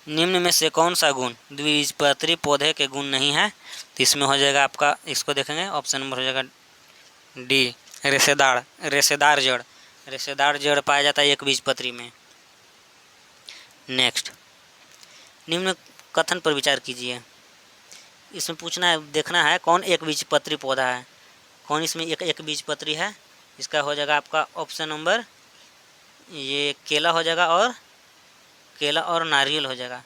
Speaker 1: निम्न में से कौन सा गुण द्विबीजपत्री पौधे के गुण नहीं है? तो इसमें हो जाएगा आपका, इसको देखेंगे, ऑप्शन नंबर हो जाएगा डी, रेशेदार जड़। रेशेदार जड़ पाया जाता है एक बीजपत्री में। नेक्स्ट, निम्न कथन पर विचार कीजिए, इसमें पूछना है, देखना है कौन एक बीजपत्री पौधा है, कौन इसमें एक बीजपत्री है? इसका हो जाएगा आपका ऑप्शन नंबर, ये केला हो जाएगा, और केला और नारियल हो जाएगा,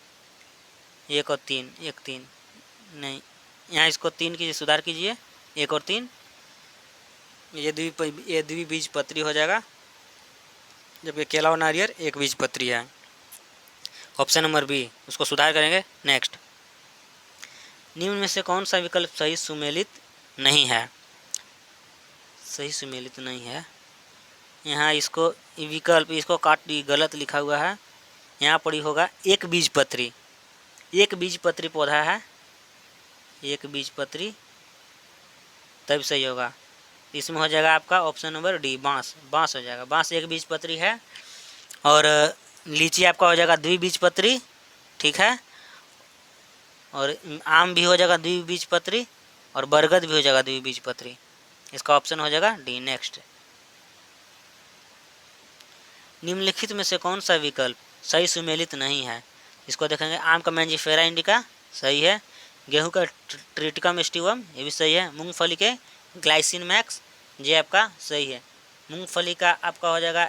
Speaker 1: एक और तीन, एक तीन नहीं, यहाँ इसको तीन की सुधार कीजिए, एक और तीन, ये द्विबीजपत्री हो जाएगा, जबकि केला और नारियल एक बीजपत्री है, ऑप्शन नंबर बी, उसको सुधार करेंगे। नेक्स्ट, निम्न में से कौन सा विकल्प सही सुमेलित नहीं है? सही सुमेलित नहीं है, यहाँ इसको विकल्प इसको काट गलत लिखा हुआ है, यहाँ पर ही होगा एक बीजपत्री, एक बीजपत्री पौधा है, एक बीजपत्री, तब सही होगा। इसमें हो जाएगा आपका ऑप्शन नंबर डी, बांस। बांस हो जाएगा, बांस एक बीजपत्री है, और लीची आपका हो जाएगा द्विबीजपत्री। ठीक है, और आम भी हो जाएगा द्विबीजपत्री, और बरगद भी हो जाएगा द्विबीजपत्री, इसका ऑप्शन हो जाएगा डी। नेक्स्ट, निम्नलिखित में से कौन सा विकल्प सही सुमेलित नहीं है? इसको देखेंगे, आम का मैंजिफेरा इंडिका सही है, गेहूं का ट्रिटिकम स्टिवम ये भी सही है, मूंगफली के ग्लाइसिन मैक्स ये आपका सही है, मूंगफली का आपका हो जाएगा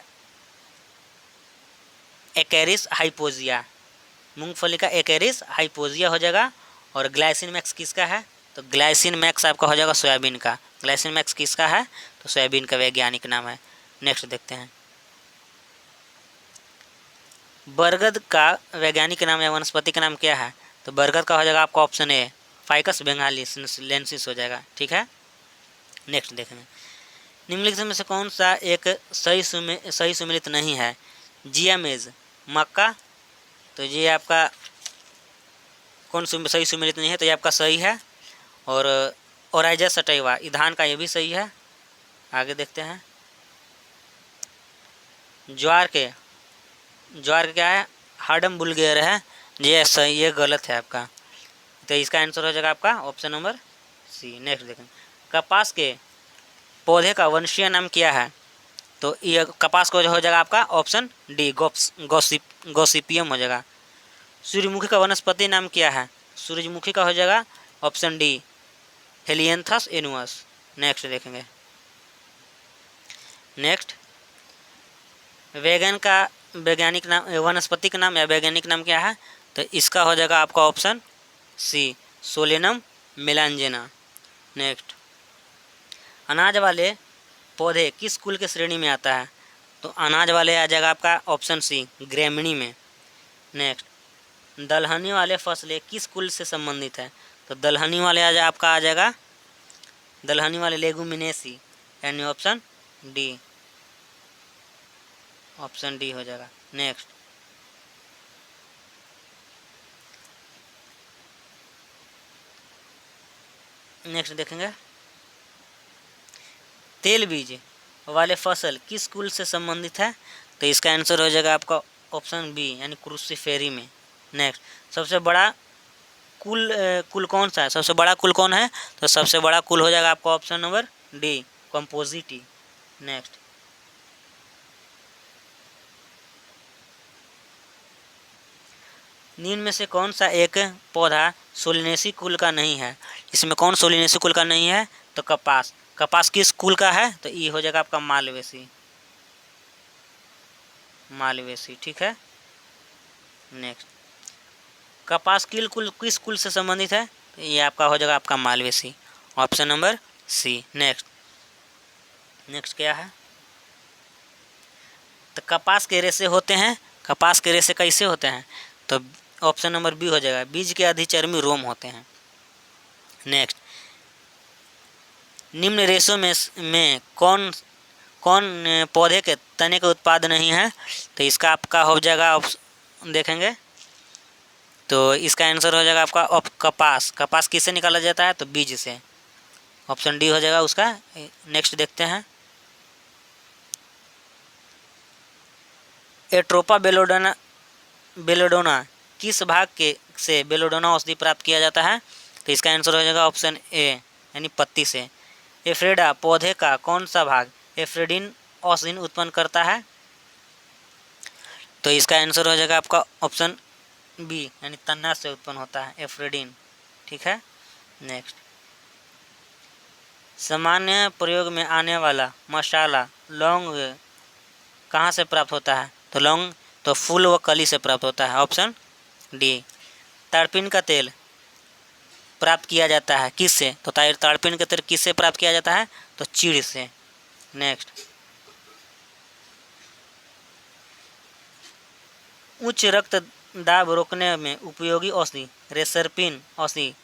Speaker 1: एक्रेस हाइपोजिया, मूंगफली का एक्रेस हाइपोजिया हो जाएगा, और ग्लाइसिन मैक्स किसका है? तो ग्लाइसिन मैक्स आपका हो जाएगा सोयाबीन का, ग्लाइसिन मैक्स किसका है? तो सोयाबीन का वैज्ञानिक नाम है। नेक्स्ट देखते हैं, बरगद का वैज्ञानिक नाम या वनस्पति का नाम क्या है? तो बरगद का हो जाएगा आपका ऑप्शन ए, फाइकस बेंगालिस हो जाएगा। ठीक है, नेक्स्ट देखेंगे, निम्नलिखित में से कौन सा एक सही सुमेलित नहीं है? जियामेज, मक्का, तो ये आपका कौन सही सुमेलित नहीं है? तो ये आपका सही है, और ओराइजा सटैवा धान का ये भी सही है। आगे देखते हैं, ज्वार के क्या है? हार्डम बुल्गेर है, ये सही, ये गलत है आपका, तो इसका आंसर हो जाएगा आपका ऑप्शन नंबर सी। नेक्स्ट देखें, कपास के पौधे का वंशीय नाम क्या है? तो ये कपास को जो हो जाएगा आपका ऑप्शन डी, गॉसिपियम हो जाएगा। सूर्यमुखी का वनस्पति नाम क्या है? सूरजमुखी का हो जाएगा ऑप्शन डी, हेलियंथस एनुअस। नेक्स्ट देखेंगे। नेक्स्ट, वैगन का वैज्ञानिक नाम, वनस्पति का नाम या वैज्ञानिक नाम क्या है? तो इसका हो जाएगा आपका ऑप्शन सी, सोलेनम मेलांजेना। नेक्स्ट, अनाज वाले पौधे किस कुल के श्रेणी में आता है? तो अनाज वाले आ जाएगा आपका ऑप्शन सी, ग्रेमिनी में। नेक्स्ट, दलहनी वाले फसलें किस कुल से संबंधित है? तो दलहनी वाले आपका आ जाएगा, दलहनी वाले लेगुमिनेसी, यानी ऑप्शन डी, ऑप्शन डी हो जाएगा। नेक्स्ट, नेक्स्ट देखेंगे, तेल बीज वाले फसल किस कुल से संबंधित है? तो इसका आंसर हो जाएगा आपका ऑप्शन बी, यानी क्रूसिफेरी में। नेक्स्ट, सबसे बड़ा कुल कौन सा है? सबसे बड़ा कुल कौन है? तो सबसे बड़ा कुल हो जाएगा आपका option number D, Compositae. Next, निम्न में से कौन सा एक पौधा सोलिनेसी कुल का नहीं है? इसमें कौन सोलिनेसी कुल का नहीं है? तो कपास। कपास किस कुल का है? तो ये हो जाएगा आपका मालवेसी, मालवेसी, ठीक है। नेक्स्ट, कपास किस कुल से संबंधित है? तो ये आपका हो जाएगा आपका Malvaceae, option number C. Next, next क्या है? तो कपास के रेशे होते हैं, कपास के रेशे कैसे होते हैं? तो ऑप्शन नंबर बी हो जाएगा, बीज के अधिचर्मी रोम होते हैं। नेक्स्ट, निम्न रेशों में कौन पौधे के तने का उत्पाद नहीं है? तो इसका आपका हो जाएगा, देखेंगे तो इसका आंसर हो जाएगा आपका कपास। कपास किससे निकाला जाता है? तो बीज से, ऑप्शन डी हो जाएगा उसका। नेक्स्ट देखते हैं, एट्रोपा बेलोडोना किस भाग के से बेलोडोना औषधि प्राप्त किया जाता है? तो इसका आंसर हो जाएगा ऑप्शन ए, यानी पत्ती से। एफ्रेडा पौधे का कौन सा भाग एफ्रेडिन औषधि उत्पन्न करता है? तो इसका आंसर हो जाएगा आपका ऑप्शन बी, यानी तना से उत्पन्न होता है एफ्रेडिन, ठीक है। नेक्स्ट, सामान्य प्रयोग में आने वाला मसाला लौंग कहाँ से प्राप्त होता है? तो लौंग तो फूल व कली से प्राप्त होता है, ऑप्शन डी। ताड़पीन का तेल प्राप्त किया जाता है किससे? तो ताड़पीन का तेल किससे प्राप्त किया जाता है? तो चीड़ से। नेक्स्ट, उच्च रक्तदाब रोकने में उपयोगी औषधि रेसरपिन औषधि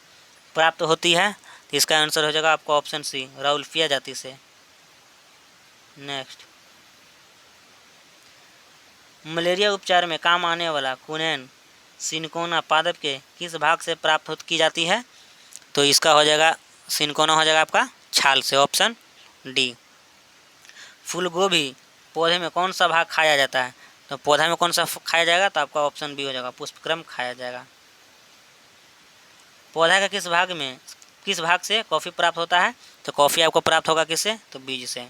Speaker 1: प्राप्त होती है? तो इसका आंसर हो जाएगा आपका ऑप्शन सी, राउल्फिया जाति से। नेक्स्ट, मलेरिया उपचार में काम आने वाला क्विनैन सिनकोना पादप के किस भाग से प्राप्त की जाती है? तो इसका हो जाएगा सिनकोना हो जाएगा आपका छाल से, ऑप्शन डी। फूलगोभी पौधे में कौन सा भाग खाया जाता है? तो पौधा में कौन सा खाया जाएगा? तो आपका ऑप्शन बी हो जाएगा, पुष्पक्रम खाया जाएगा। पौधा का किस भाग से कॉफ़ी प्राप्त होता है? तो कॉफ़ी आपको प्राप्त होगा किससे? तो बीज से।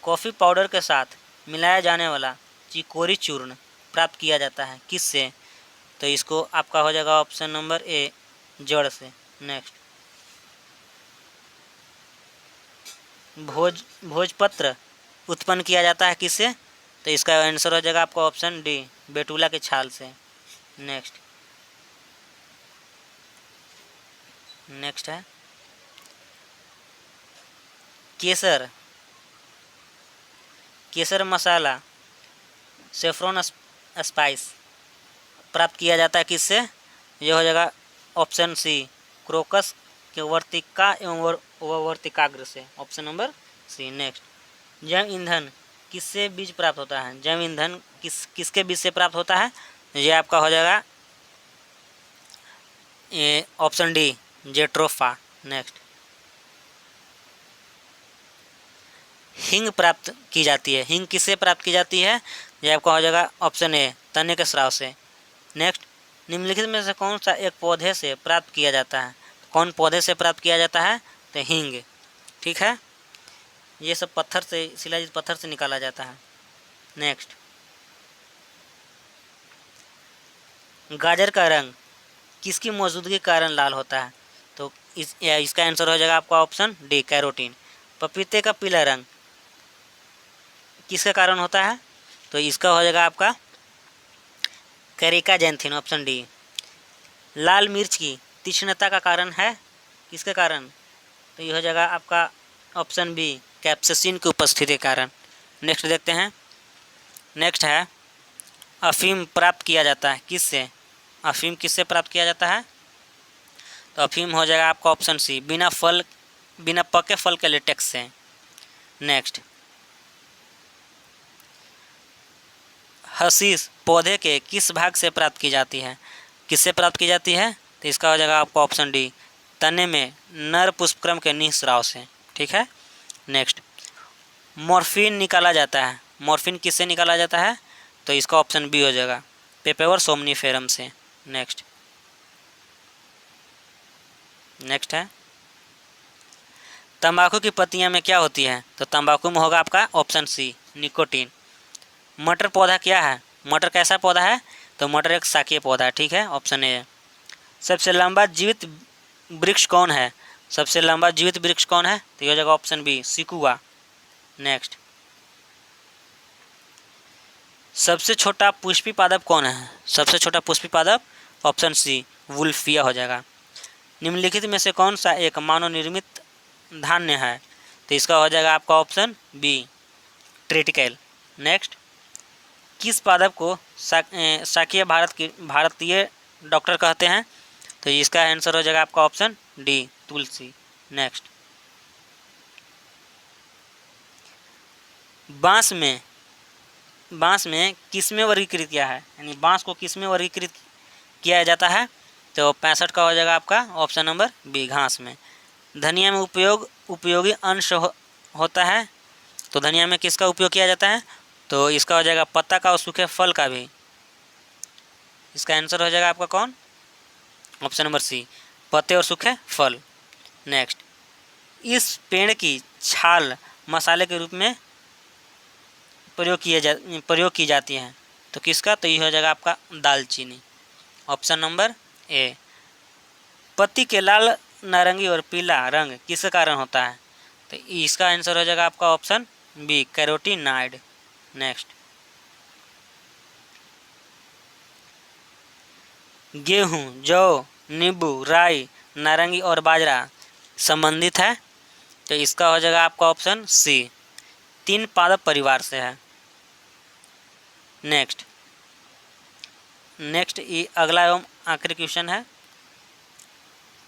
Speaker 1: कॉफ़ी पाउडर के साथ मिलाया जाने वाला चिकोरी चूर्ण प्राप्त किया जाता है किससे? तो इसको आपका हो जाएगा ऑप्शन नंबर ए, जड़ से। नेक्स्ट, भोजपत्र उत्पन्न किया जाता है किससे? तो इसका आंसर हो जाएगा आपका ऑप्शन डी, बेटुला के छाल से। नेक्स्ट, नेक्स्ट है केसर मसाला सेफ्रॉन स्पाइस प्राप्त किया जाता है किससे? ये हो जाएगा ऑप्शन सी, क्रोकस के वर्तिका एवं वर्तिकाग्र से, ऑप्शन नंबर सी। नेक्स्ट, जैव ईंधन किससे बीज प्राप्त होता है? जैव ईंधन किसके बीज से प्राप्त होता है? ये आपका हो जाएगा ये ऑप्शन डी, जेट्रोफा। नेक्स्ट, हिंग प्राप्त की जाती है, हिंग किससे प्राप्त की जाती है? ये आपका हो जाएगा ऑप्शन ए, तने के स्राव से। नेक्स्ट, निम्नलिखित में से कौन सा एक पौधे से प्राप्त किया जाता है? कौन पौधे से प्राप्त किया जाता है? तो हींग, ठीक है। ये सब पत्थर से, शिलाजीत पत्थर से निकाला जाता है। नेक्स्ट, गाजर का रंग किसकी मौजूदगी के कारण लाल होता है? तो इसका आंसर हो जाएगा आपका ऑप्शन डी, कैरोटीन। पपीते का पीला रंग किसके कारण होता है? तो इसका हो जाएगा आपका कैरिका जैंथिन, ऑप्शन डी। लाल मिर्च की तीक्ष्णता का कारण है किसके कारण? तो ये हो जाएगा आपका ऑप्शन बी, कैप्सेसिन की उपस्थिति के कारण। नेक्स्ट देखते हैं। नेक्स्ट है, अफीम प्राप्त किया जाता है किससे? अफीम किससे प्राप्त किया जाता है? तो अफीम हो जाएगा आपका ऑप्शन सी, बिना पके फल के लेटेक्स से। नेक्स्ट, हशीश पौधे के किस भाग से प्राप्त की जाती है? किससे प्राप्त की जाती है? तो इसका हो जाएगा आपका ऑप्शन डी, तने में नर पुष्पक्रम के निःस्राव से। ठीक है। नेक्स्ट, मॉर्फिन निकाला जाता है, मॉर्फिन किससे निकाला जाता है? तो इसका ऑप्शन बी हो जाएगा, पेपेवर सोमनीफेरम से। नेक्स्ट है, तंबाकू की पत्तियां में क्या होती है? तो तंबाकू में होगा आपका ऑप्शन सी, निकोटीन। मटर पौधा क्या है? मटर कैसा पौधा है? तो मटर एक शाकीय पौधा है। ठीक है, ऑप्शन ए। सबसे लंबा जीवित वृक्ष कौन है? सबसे लंबा जीवित वृक्ष कौन है? तो ये हो जाएगा ऑप्शन बी, सिकुआ। नेक्स्ट, सबसे छोटा पुष्पी पादप कौन है? सबसे छोटा पुष्पी पादप, ऑप्शन सी, वुल्फिया हो जाएगा। निम्नलिखित में से कौन सा एक मानव निर्मित धान्य है? तो इसका हो जाएगा आपका ऑप्शन बी, ट्रिटिकल। नेक्स्ट, किस पादप को शाकीय भारतीय डॉक्टर कहते हैं? तो इसका आंसर हो जाएगा आपका ऑप्शन डी, तुलसी। नेक्स्ट, बांस में किस में वर्गीकृत किया है? यानी बांस को किस में वर्गीकृत किया जाता है? तो 65 का हो जाएगा आपका ऑप्शन नंबर बी, घास में। धनिया में उपयोगी अंश होता है, तो धनिया में किसका उपयोग किया जाता है? तो इसका हो जाएगा पत्ता का और सूखे फल का भी। इसका आंसर हो जाएगा आपका कौन? ऑप्शन नंबर सी, पत्ते और सूखे फल। नेक्स्ट, इस पेड़ की छाल मसाले के रूप में प्रयोग की जाती है, तो किसका? तो ये हो जाएगा आपका दालचीनी, ऑप्शन नंबर ए। पत्ती के लाल, नारंगी और पीला रंग किस कारण होता है? तो इसका आंसर हो जाएगा आपका ऑप्शन बी, कैरोटीनॉइड। नेक्स्ट, गेहूं, जौ, नींबू, राई, नारंगी और बाजरा संबंधित है, तो इसका हो जाएगा आपका ऑप्शन सी, 3 पादप परिवार से है। नेक्स्ट ये अगला एवं आखिरी क्वेश्चन है,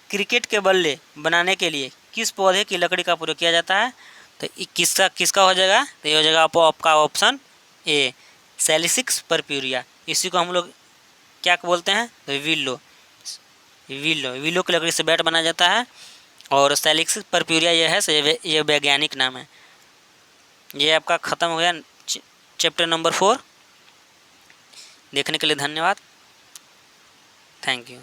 Speaker 1: क्रिकेट के बल्ले बनाने के लिए किस पौधे की लकड़ी का प्रयोग किया जाता है? तो किसका हो जाएगा? तो ये हो जाएगा आपका ऑप्शन ए, सैलिसिक्स परप्यूरिया। इसी को हम लोग क्या बोलते हैं? तो विलो की लकड़ी से बैट बनाया जाता है, और सैलिसिक्स परप्यूरिया ये है, ये वैज्ञानिक नाम है। ये आपका ख़त्म हो गया चैप्टर नंबर 4। देखने के लिए धन्यवाद। Thank you.